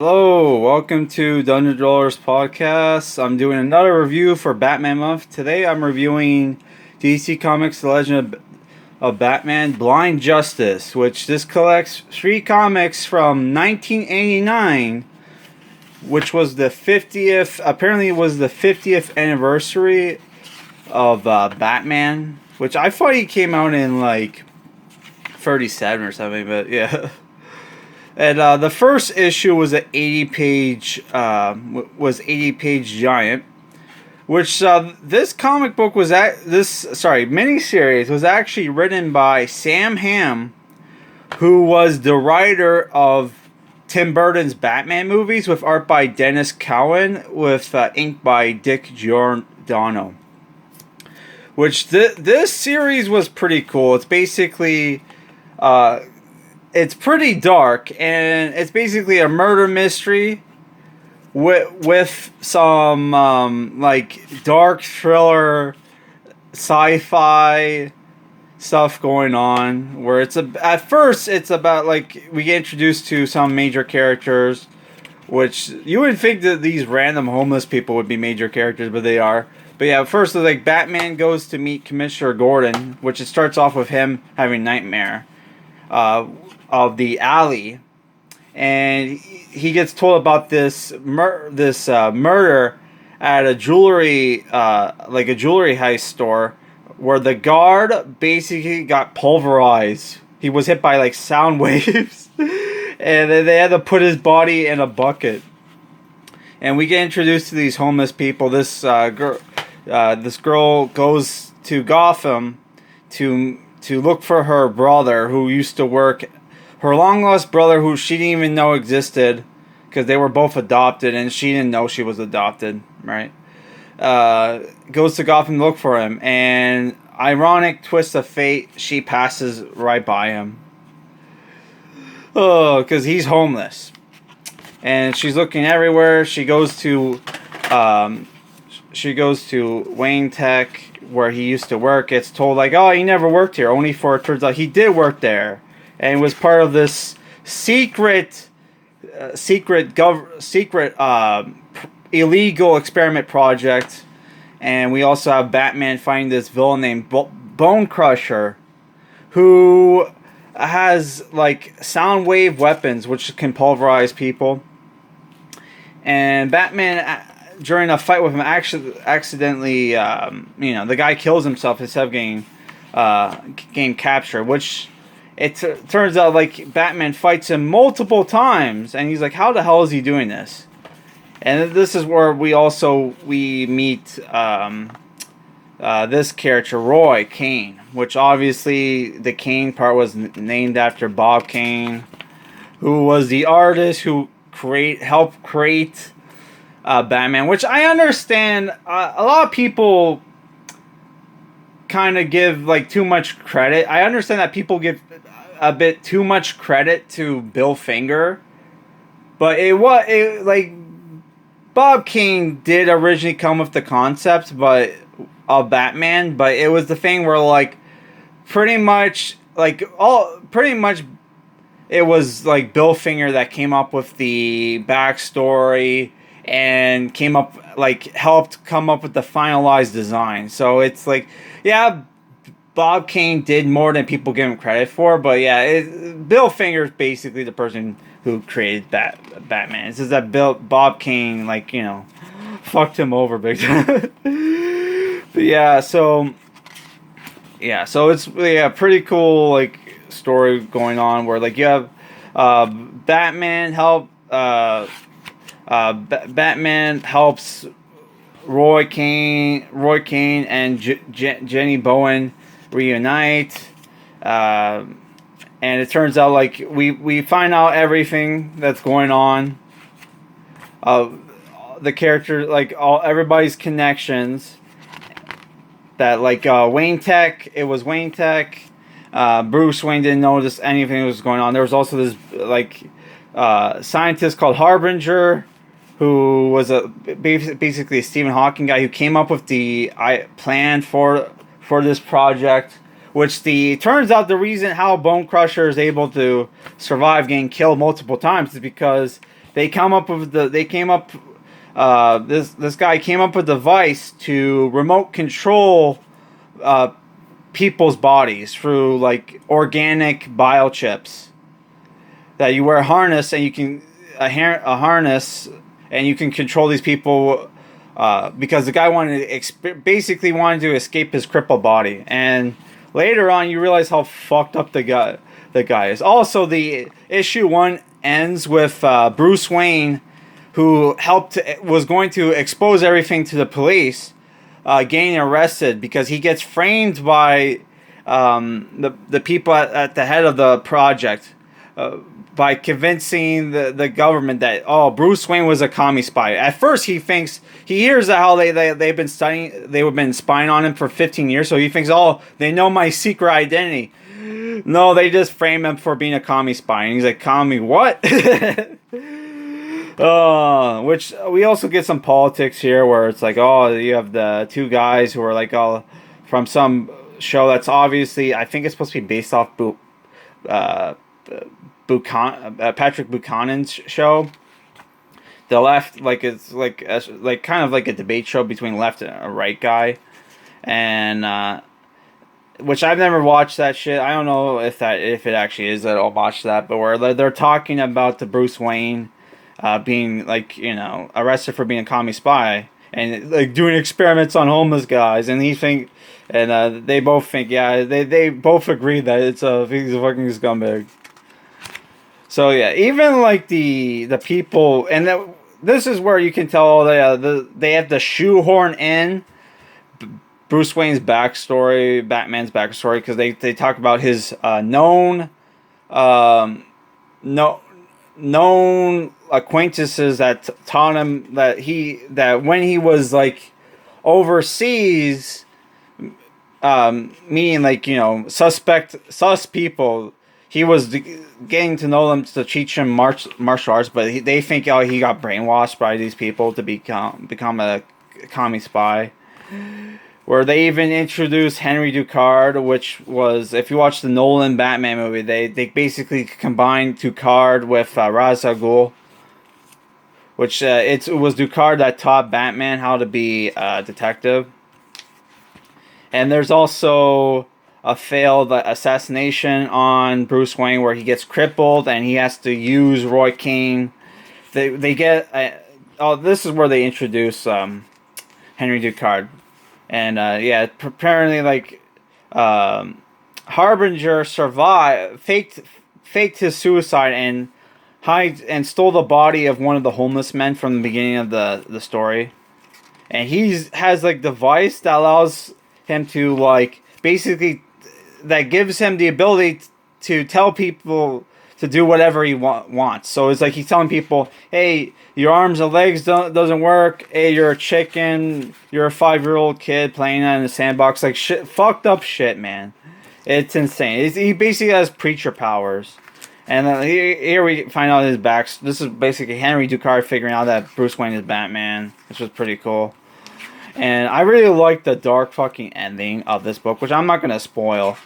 Hello, welcome to Dungeon Dwellers Podcast. I'm doing another review for Batman Month. Today I'm reviewing DC Comics The Legend of Batman Blind Justice, which this collects three comics from 1989, which was the 50th, apparently it was the 50th anniversary of Batman, which I thought he came out in like 37 or something, but yeah. And the first issue was an 80-page giant, which this comic book was miniseries was actually written by Sam Hamm, who was the writer of Tim Burton's Batman movies, with art by Denys Cowan, with ink by Dick Giordano. Which this series was pretty cool. It's basically it's pretty dark, and it's basically a murder mystery with some like dark thriller sci-fi stuff going on, where at first it's about, like, we get introduced to some major characters, which you would think that these random homeless people would be major characters, but they are. But yeah, first it's like Batman goes to meet Commissioner Gordon, which it starts off with him having a nightmare of the alley, and he gets told about this murder at a jewelry heist store, where the guard basically got pulverized. He was hit by like sound waves, and then they had to put his body in a bucket. And we get introduced to these homeless people. This girl goes to Gotham to look for her brother, who used to work, her long lost brother, who she didn't even know existed, because they were both adopted and she didn't know she was adopted, right? Goes to Gotham to look for him, and ironic twist of fate, she passes right by him. Oh, because he's homeless. And she's looking everywhere. She goes to Wayne Tech, where he used to work. It's told like, oh, he never worked here. Only for it turns out he did work there, and was part of this secret illegal experiment project. And we also have Batman finding this villain named Bone Crusher, who has like sound wave weapons which can pulverize people. And Batman, during a fight with him, accidentally, the guy kills himself instead of getting captured, which turns out, like, Batman fights him multiple times, and he's like, how the hell is he doing this? And this is where we meet this character, Roy Kane, which obviously the Kane part was named after Bob Kane, who was the artist who helped create Batman, which I understand a lot of people kind of give like too much credit. I understand that people give a bit too much credit to Bill Finger, but like Bob Kane did originally come with the concept, but of Batman, but it was the thing where like pretty much it was like Bill Finger that came up with the backstory and helped come up with the finalized design. So it's like, yeah, Bob Kane did more than people give him credit for, but yeah, Bill Finger is basically the person who created Batman. It's just that Bob Kane, fucked him over big time. But so it's pretty cool, like, story going on, where like you have Batman Batman helps Roy Kane and Jenny Bowen reunite, and it turns out like we find out everything that's going on, the character, like everybody's connections, that like Wayne Tech, it was Wayne Tech. Bruce Wayne didn't notice anything was going on. There was also this scientist called Harbinger, who was basically a Stephen Hawking guy, who came up with the plan for this project, which turns out the reason how Bone Crusher is able to survive getting killed multiple times is because they come up with the they came up this guy came up with a device to remote control people's bodies through like organic biochips that you wear a harness and you can a harness and you can control these people because the guy basically wanted to escape his crippled body. And later on you realize how fucked up the guy is. Also, the issue 1 ends with Bruce Wayne, who was going to expose everything to the police, getting arrested because he gets framed by the people at the head of the project by convincing the government that Bruce Wayne was a commie spy. At first, he hears how they've been spying on him for 15 years, so he thinks they know my secret identity. No, they just frame him for being a commie spy, and he's like, commie what? Which we also get some politics here, where it's like, you have the two guys who are like from some show that's obviously, I think it's supposed to be based off Patrick Buchanan's show. The left, like, it's like kind of like a debate show between left and a right guy, and which I've never watched that shit. I don't know if it actually is that I'll watch that, but where they're talking about the Bruce Wayne being like, arrested for being a commie spy and like doing experiments on homeless guys, and they both think, yeah, they both agree that he's a fucking scumbag. So yeah, even like the people, and this is where you can tell they have to shoehorn in Bruce Wayne's backstory, Batman's backstory, because they talk about his known acquaintances that taught him that when he was like overseas, meaning like sus people, he was getting to know them to teach him martial arts, but they think he got brainwashed by these people to become a commie spy. Where they even introduced Henry Ducard, which was, if you watch the Nolan Batman movie, they basically combined Ducard with Ra's al Ghul, which it was Ducard that taught Batman how to be a detective. And there's also a failed assassination on Bruce Wayne where he gets crippled and he has to use Roy Kane. They get this is where they introduce Henry Ducard. And apparently, like, Harbinger faked his suicide and stole the body of one of the homeless men from the beginning of the story. And has like device that allows him to like basically that gives him the ability to tell people to do whatever he wants. So it's like he's telling people, hey, your arms and legs doesn't work. Hey, you're a chicken. You're a 5-year-old kid playing in the sandbox. Like shit, fucked up shit, man. It's insane. He basically has preacher powers. And here we find out his back. This is basically Henry Ducard figuring out that Bruce Wayne is Batman, which was pretty cool. And I really like the dark fucking ending of this book, which I'm not going to spoil.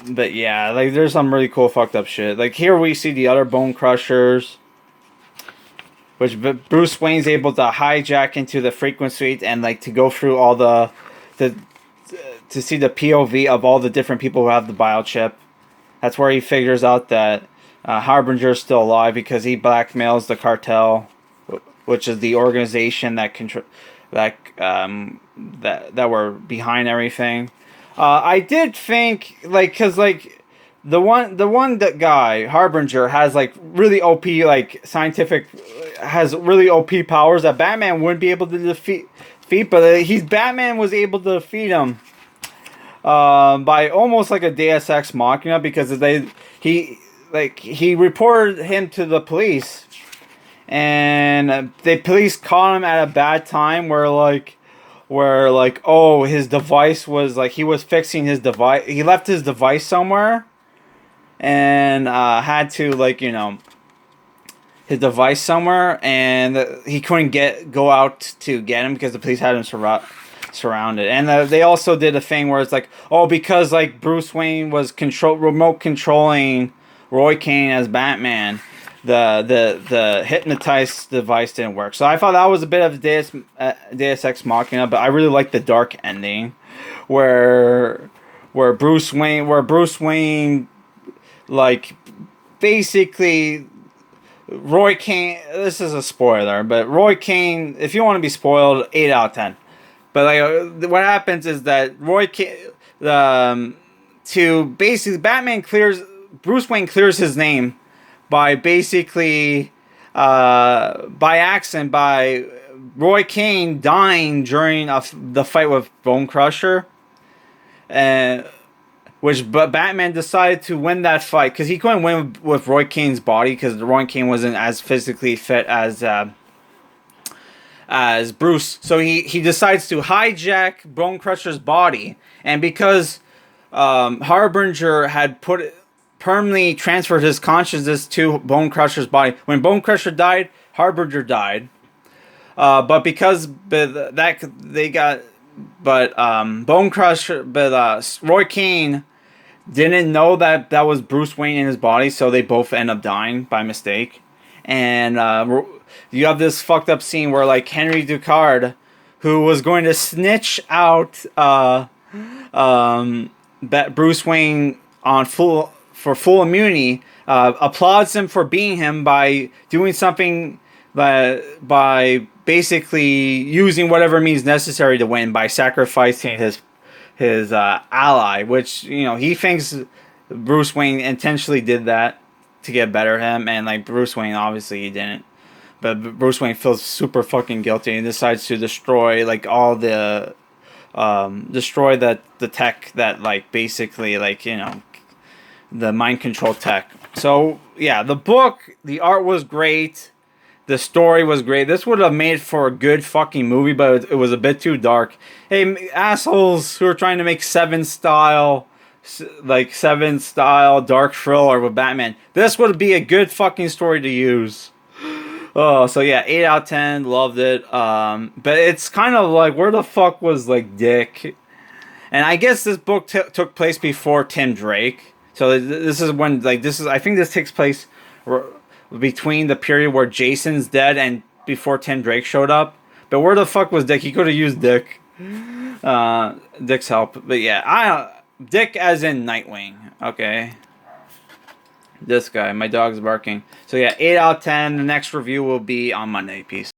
But yeah, like there's some really cool fucked up shit. Like here we see the other Bone Crushers, which Bruce Wayne's able to hijack into the frequency and like to go through all to see the POV of all the different people who have the biochip. That's where he figures out that Harbinger's still alive because he blackmails the cartel, which is the organization that were behind everything. I did think, like, cause like the one that guy Harbinger has like really OP has really OP powers that Batman wouldn't be able to defeat, but Batman was able to defeat him by almost like a Deus Ex Machina because he reported him to the police, and the police caught him at a bad time where his device was like he was fixing his device. He left his device somewhere and had to his device somewhere, and he couldn't go out to get him because the police had him surrounded. And they also did a thing where it's like, because like Bruce Wayne was remote controlling Roy Kane as Batman, the hypnotize device didn't work. So I thought that was a bit of Deus Ex Machina, but I really liked the dark ending, where Bruce Wayne like basically Roy Kane. This is a spoiler, but Roy Kane. If you want to be spoiled, 8 out of 10. But like, what happens is that Roy Kane, to basically Bruce Wayne clears his name by basically by accident by Roy Kane dying during the fight with Bone Crusher, and but Batman decided to win that fight because he couldn't win with Roy Kane's body because Roy Kane wasn't as physically fit as Bruce. So he decides to hijack Bone Crusher's body, and because Harbinger had permanently transferred his consciousness to Bone Crusher's body. When Bone Crusher died, Harbinger died. But because Bone Crusher, Roy Kane didn't know that was Bruce Wayne in his body, so they both end up dying by mistake. And you have this fucked up scene where like Henry Ducard, who was going to snitch out Bruce Wayne for full immunity, applauds him for being him by doing something by basically using whatever means necessary to win by sacrificing his ally, which he thinks Bruce Wayne intentionally did that to get better at him, and like Bruce Wayne obviously he didn't. But Bruce Wayne feels super fucking guilty and decides to destroy like all the the tech that like basically like the mind control tech. So yeah, the book, the art was great, the story was great. This would have made for a good fucking movie, but it was a bit too dark. Hey, assholes who are trying to make Seven style dark thriller with Batman, this would be a good fucking story to use. Oh, so yeah, 8 out of 10, loved it. But it's kind of like, where the fuck was like Dick? And I guess this book took place before Tim Drake. So this is when I think this takes place between the period where Jason's dead and before Tim Drake showed up. But where the fuck was Dick? He could have used Dick's help. But yeah, Dick as in Nightwing. Okay. This guy, my dog's barking. So yeah, 8 out of 10. The next review will be on Monday. Peace.